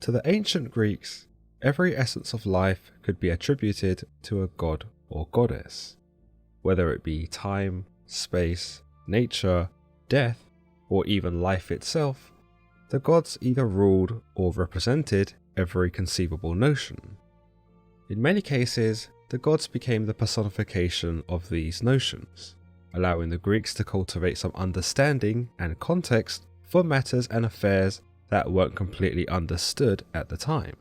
To the ancient Greeks, every essence of life could be attributed to a god or goddess, whether it be time, space, nature, death, or even life itself. The gods either ruled or represented every conceivable notion. In many cases, the gods became the personification of these notions, allowing the Greeks to cultivate some understanding and context for matters and affairs that weren't completely understood at the time.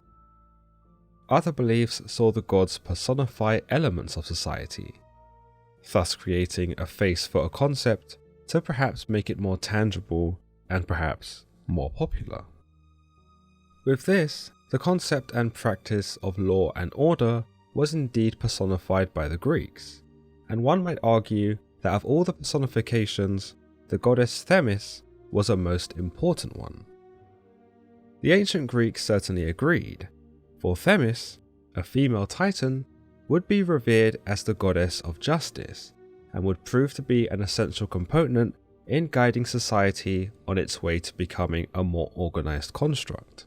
Other beliefs saw the gods personify elements of society, thus creating a face for a concept to perhaps make it more tangible and perhaps more popular. With this, the concept and practice of law and order was indeed personified by the Greeks, and one might argue that of all the personifications, the goddess Themis was a most important one. The ancient Greeks certainly agreed, for Themis, a female titan, would be revered as the goddess of justice, and would prove to be an essential component in guiding society on its way to becoming a more organized construct.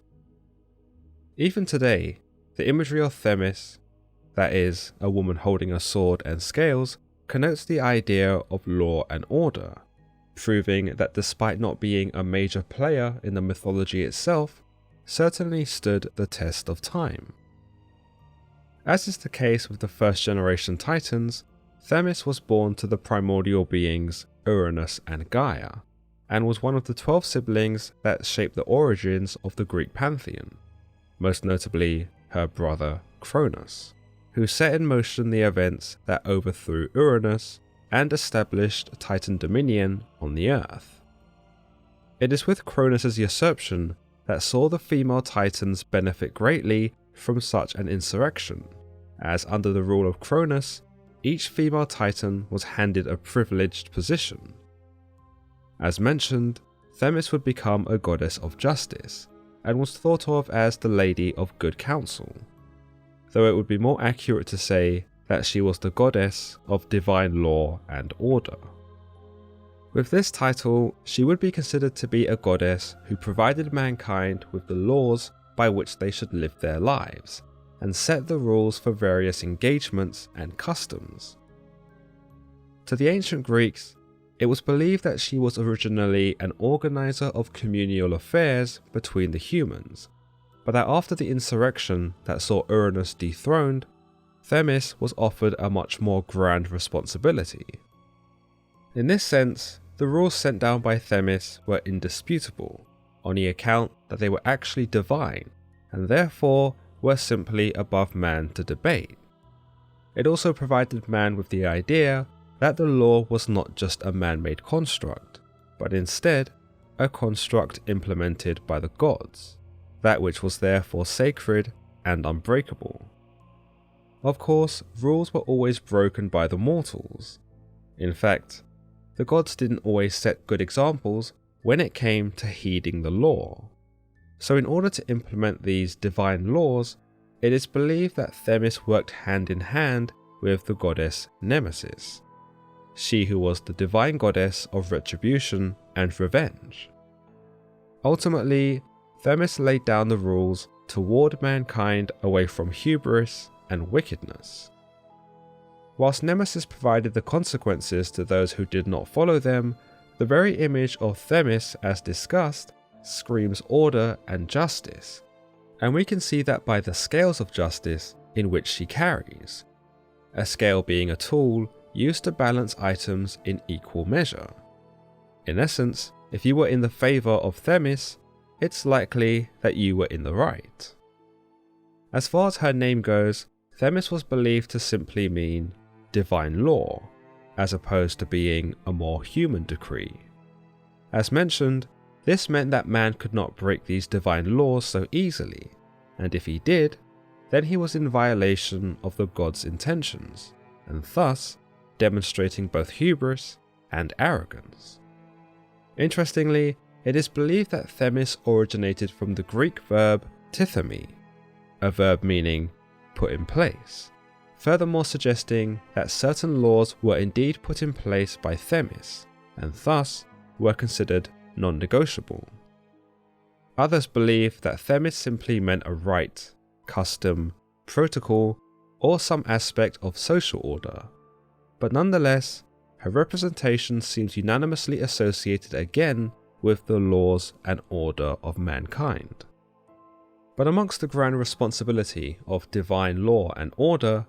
Even today, the imagery of Themis, that is, a woman holding a sword and scales, connotes the idea of law and order, proving that despite not being a major player in the mythology itself, certainly stood the test of time. As is the case with the first generation Titans, Themis was born to the primordial beings Uranus and Gaia, and was one of the 12 siblings that shaped the origins of the Greek pantheon, most notably her brother Cronus, who set in motion the events that overthrew Uranus and established Titan dominion on the Earth. It is with Cronus' usurpation that saw the female Titans benefit greatly from such an insurrection, as under the rule of Cronus, each female Titan was handed a privileged position. As mentioned, Themis would become a goddess of justice, and was thought of as the Lady of Good Counsel, though it would be more accurate to say that she was the goddess of divine law and order. With this title, she would be considered to be a goddess who provided mankind with the laws by which they should live their lives, and set the rules for various engagements and customs. To the ancient Greeks, it was believed that she was originally an organizer of communal affairs between the humans, but that after the insurrection that saw Uranus dethroned, Themis was offered a much more grand responsibility. In this sense, the rules sent down by Themis were indisputable, on the account that they were actually divine, and therefore were simply above man to debate. It also provided man with the idea that the law was not just a man-made construct, but instead a construct implemented by the gods, that which was therefore sacred and unbreakable. Of course, rules were always broken by the mortals. In fact, the gods didn't always set good examples when it came to heeding the law. So in order to implement these divine laws, it is believed that Themis worked hand in hand with the goddess Nemesis, she who was the divine goddess of retribution and revenge. Ultimately, Themis laid down the rules to ward mankind away from hubris and wickedness. Whilst Nemesis provided the consequences to those who did not follow them, the very image of Themis, as discussed, screams order and justice, and we can see that by the scales of justice in which she carries, a scale being a tool used to balance items in equal measure. In essence, if you were in the favour of Themis, it's likely that you were in the right. As far as her name goes, Themis was believed to simply mean divine law, as opposed to being a more human decree. As mentioned, this meant that man could not break these divine laws so easily, and if he did, then he was in violation of the gods' intentions, and thus demonstrating both hubris and arrogance. Interestingly, it is believed that Themis originated from the Greek verb tithemi, a verb meaning put in place, furthermore suggesting that certain laws were indeed put in place by Themis, and thus were considered non-negotiable. Others believe that Themis simply meant a rite, custom, protocol, or some aspect of social order, but nonetheless, her representation seems unanimously associated again with the laws and order of mankind. But amongst the grand responsibility of divine law and order,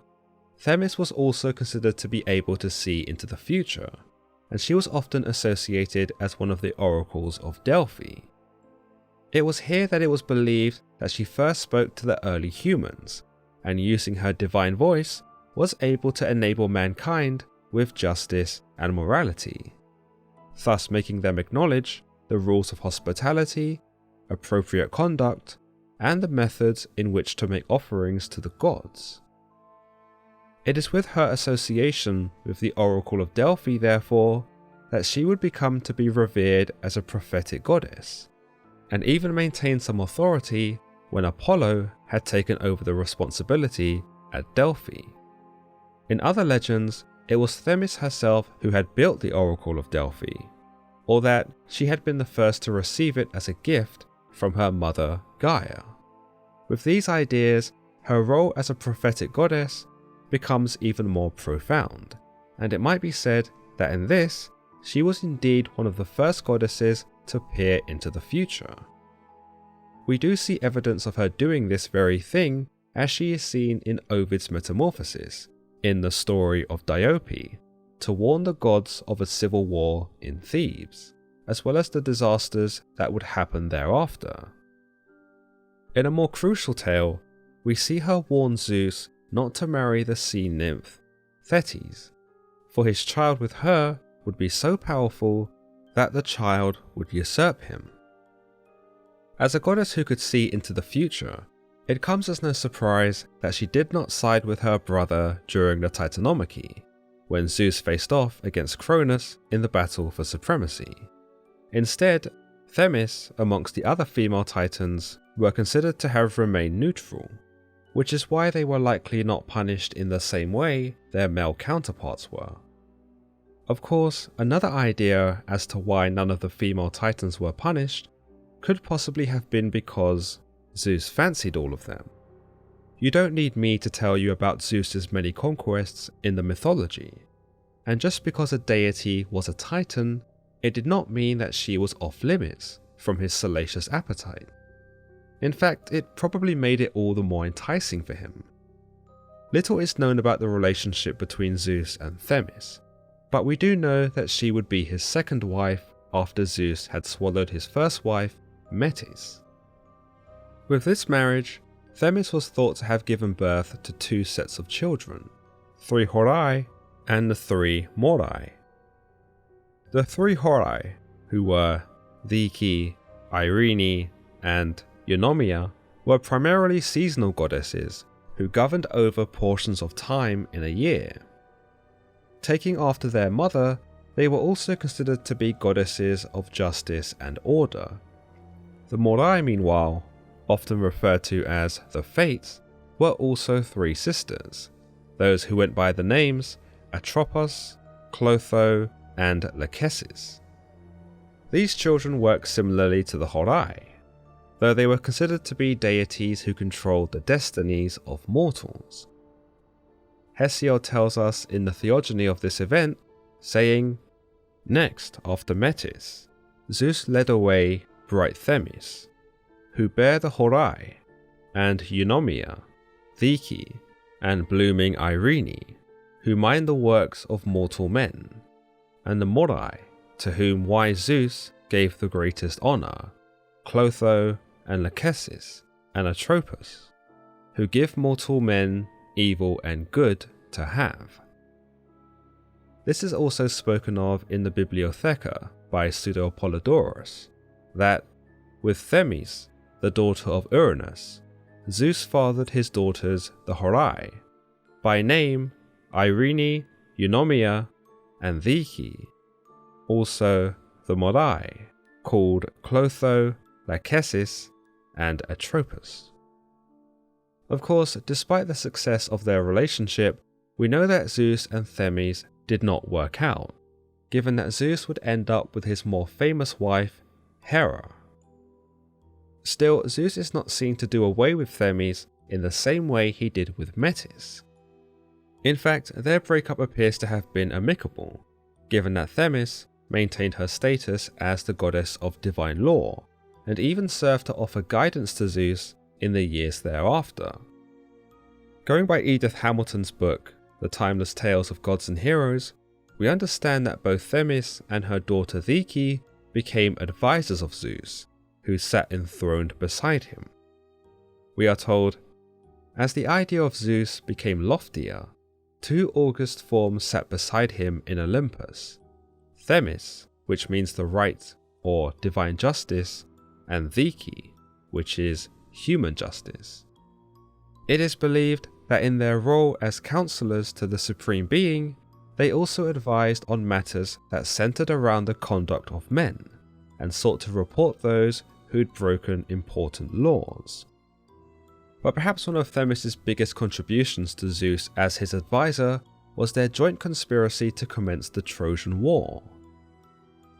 Themis was also considered to be able to see into the future, and she was often associated as one of the oracles of Delphi. It was here that it was believed that she first spoke to the early humans, and using her divine voice was able to enable mankind with justice and morality, thus making them acknowledge the rules of hospitality, appropriate conduct, and the methods in which to make offerings to the gods. It is with her association with the Oracle of Delphi, therefore, that she would become to be revered as a prophetic goddess, and even maintain some authority when Apollo had taken over the responsibility at Delphi. In other legends, it was Themis herself who had built the Oracle of Delphi, or that she had been the first to receive it as a gift from her mother Gaia. With these ideas, her role as a prophetic goddess becomes even more profound, and it might be said that in this, she was indeed one of the first goddesses to peer into the future. We do see evidence of her doing this very thing as she is seen in Ovid's Metamorphoses, in the story of Diope, to warn the gods of a civil war in Thebes, as well as the disasters that would happen thereafter. In a more crucial tale, we see her warn Zeus not to marry the sea nymph Thetis, for his child with her would be so powerful that the child would usurp him. As a goddess who could see into the future, it comes as no surprise that she did not side with her brother during the Titanomachy, when Zeus faced off against Cronus in the battle for supremacy. Instead, Themis, amongst the other female titans, were considered to have remained neutral, which is why they were likely not punished in the same way their male counterparts were. Of course, another idea as to why none of the female titans were punished could possibly have been because Zeus fancied all of them. You don't need me to tell you about Zeus's many conquests in the mythology, and just because a deity was a titan, it did not mean that she was off limits from his salacious appetite. In fact, it probably made it all the more enticing for him. Little is known about the relationship between Zeus and Themis, but we do know that she would be his second wife after Zeus had swallowed his first wife, Metis. With this marriage, Themis was thought to have given birth to two sets of children, 3 Horai and the 3 Morai. The 3 Horai, who were Dike, Irene, and Eunomia, were primarily seasonal goddesses who governed over portions of time in a year. Taking after their mother, they were also considered to be goddesses of justice and order. The Morai, meanwhile, often referred to as the Fates, were also 3 sisters, those who went by the names Atropos, Clotho, and Lachesis. These children worked similarly to the Horai, though they were considered to be deities who controlled the destinies of mortals. Hesiod tells us in the theogony of this event, saying, "Next, after Metis, Zeus led away bright Themis, who bare the Horai, and Eunomia, Dike, and blooming Irene, who mind the works of mortal men, and the Morai, to whom wise Zeus gave the greatest honour, Clotho, and Lachesis, and Atropos, who give mortal men evil and good to have." This is also spoken of in the Bibliotheca by Pseudo-Apollodorus, that, with Themis, the daughter of Uranus, Zeus fathered his daughters the Horai, by name Irene, Eunomia, and Dike, also the Morai, called Clotho, Lachesis, and Atropos. Of course, despite the success of their relationship, we know that Zeus and Themis did not work out, given that Zeus would end up with his more famous wife, Hera. Still, Zeus is not seen to do away with Themis in the same way he did with Metis. In fact, their breakup appears to have been amicable, given that Themis maintained her status as the goddess of divine law, and even served to offer guidance to Zeus in the years thereafter. Going by Edith Hamilton's book, The Timeless Tales of Gods and Heroes, we understand that both Themis and her daughter Dike became advisors of Zeus, who sat enthroned beside him. We are told, as the idea of Zeus became loftier, two august forms sat beside him in Olympus, Themis, which means the right or divine justice, and Dike, which is human justice. It is believed that in their role as counselors to the Supreme Being, they also advised on matters that centered around the conduct of men, and sought to report those who'd broken important laws. But perhaps one of Themis' biggest contributions to Zeus as his advisor was their joint conspiracy to commence the Trojan War.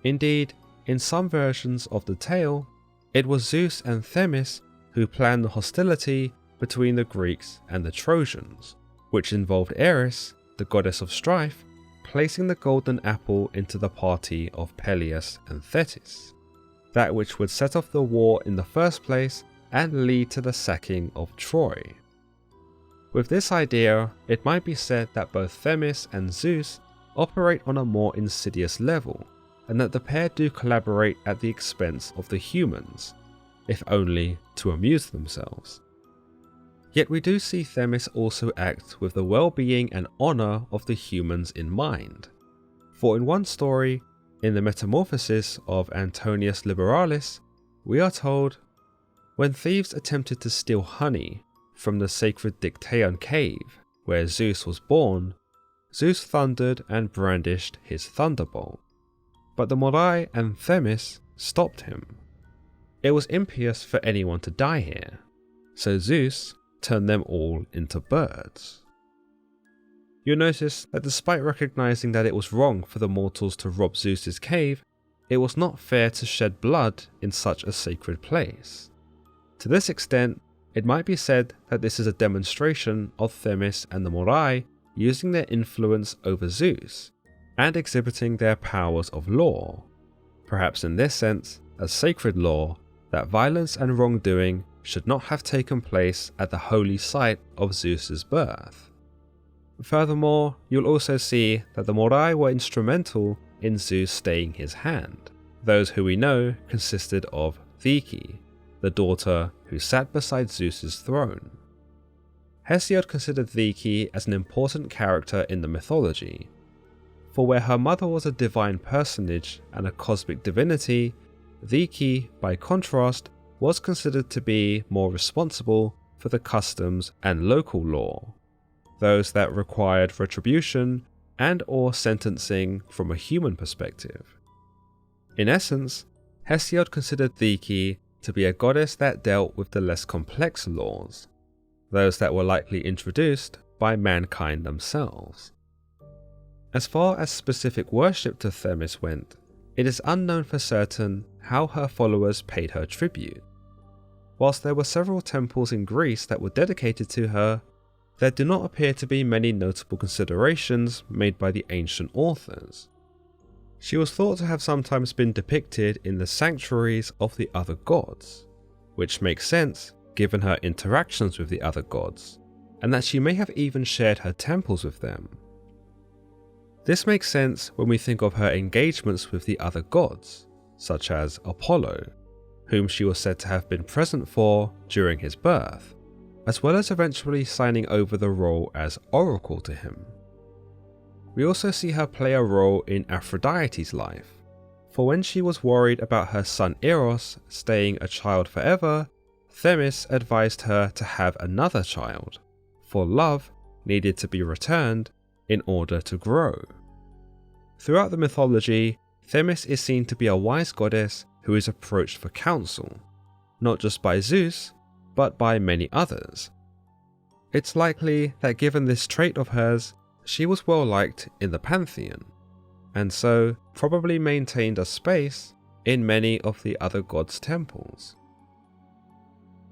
Indeed, in some versions of the tale, it was Zeus and Themis who planned the hostility between the Greeks and the Trojans, which involved Eris, the goddess of strife, placing the golden apple into the party of Peleus and Thetis, that which would set off the war in the first place and lead to the sacking of Troy. With this idea, it might be said that both Themis and Zeus operate on a more insidious level, and that the pair do collaborate at the expense of the humans, if only to amuse themselves. Yet we do see Themis also act with the well-being and honour of the humans in mind. For in one story, in the Metamorphosis of Antonius Liberalis, we are told, when thieves attempted to steal honey from the sacred Dictaeon cave where Zeus was born, Zeus thundered and brandished his thunderbolt. But the Moirai and Themis stopped him. It was impious for anyone to die here, so Zeus turned them all into birds. You'll notice that despite recognizing that it was wrong for the mortals to rob Zeus's cave, it was not fair to shed blood in such a sacred place. To this extent, it might be said that this is a demonstration of Themis and the Moirai using their influence over Zeus, and exhibiting their powers of law, perhaps in this sense a sacred law that violence and wrongdoing should not have taken place at the holy site of Zeus's birth. Furthermore, you'll also see that the Moirai were instrumental in Zeus staying his hand. Those who we know consisted of Dike, the daughter who sat beside Zeus's throne. Hesiod considered Dike as an important character in the mythology, for where her mother was a divine personage and a cosmic divinity, Dike, by contrast, was considered to be more responsible for the customs and local law, those that required retribution and or sentencing from a human perspective. In essence, Hesiod considered Dike to be a goddess that dealt with the less complex laws, those that were likely introduced by mankind themselves. As far as specific worship to Themis went, it is unknown for certain how her followers paid her tribute. Whilst there were several temples in Greece that were dedicated to her, there do not appear to be many notable considerations made by the ancient authors. She was thought to have sometimes been depicted in the sanctuaries of the other gods, which makes sense given her interactions with the other gods, and that she may have even shared her temples with them. This makes sense when we think of her engagements with the other gods, such as Apollo, whom she was said to have been present for during his birth, as well as eventually signing over the role as oracle to him. We also see her play a role in Aphrodite's life, for when she was worried about her son Eros staying a child forever, Themis advised her to have another child, for love needed to be returned in order to grow. Throughout the mythology, Themis is seen to be a wise goddess who is approached for counsel, not just by Zeus, but by many others. It's likely that given this trait of hers, she was well liked in the pantheon, and so probably maintained a space in many of the other gods' temples.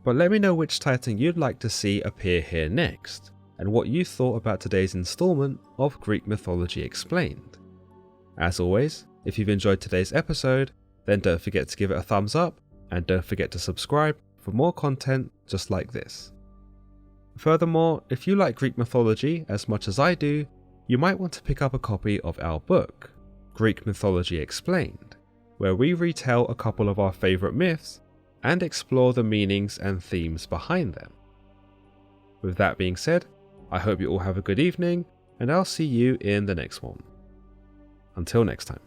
But let me know which Titan you'd like to see appear here next, and what you thought about today's installment of Greek Mythology Explained. As always, if you've enjoyed today's episode, then don't forget to give it a thumbs up, and don't forget to subscribe for more content just like this. Furthermore, if you like Greek mythology as much as I do, you might want to pick up a copy of our book, Greek Mythology Explained, where we retell a couple of our favourite myths and explore the meanings and themes behind them. With that being said, I hope you all have a good evening, and I'll see you in the next one. Until next time.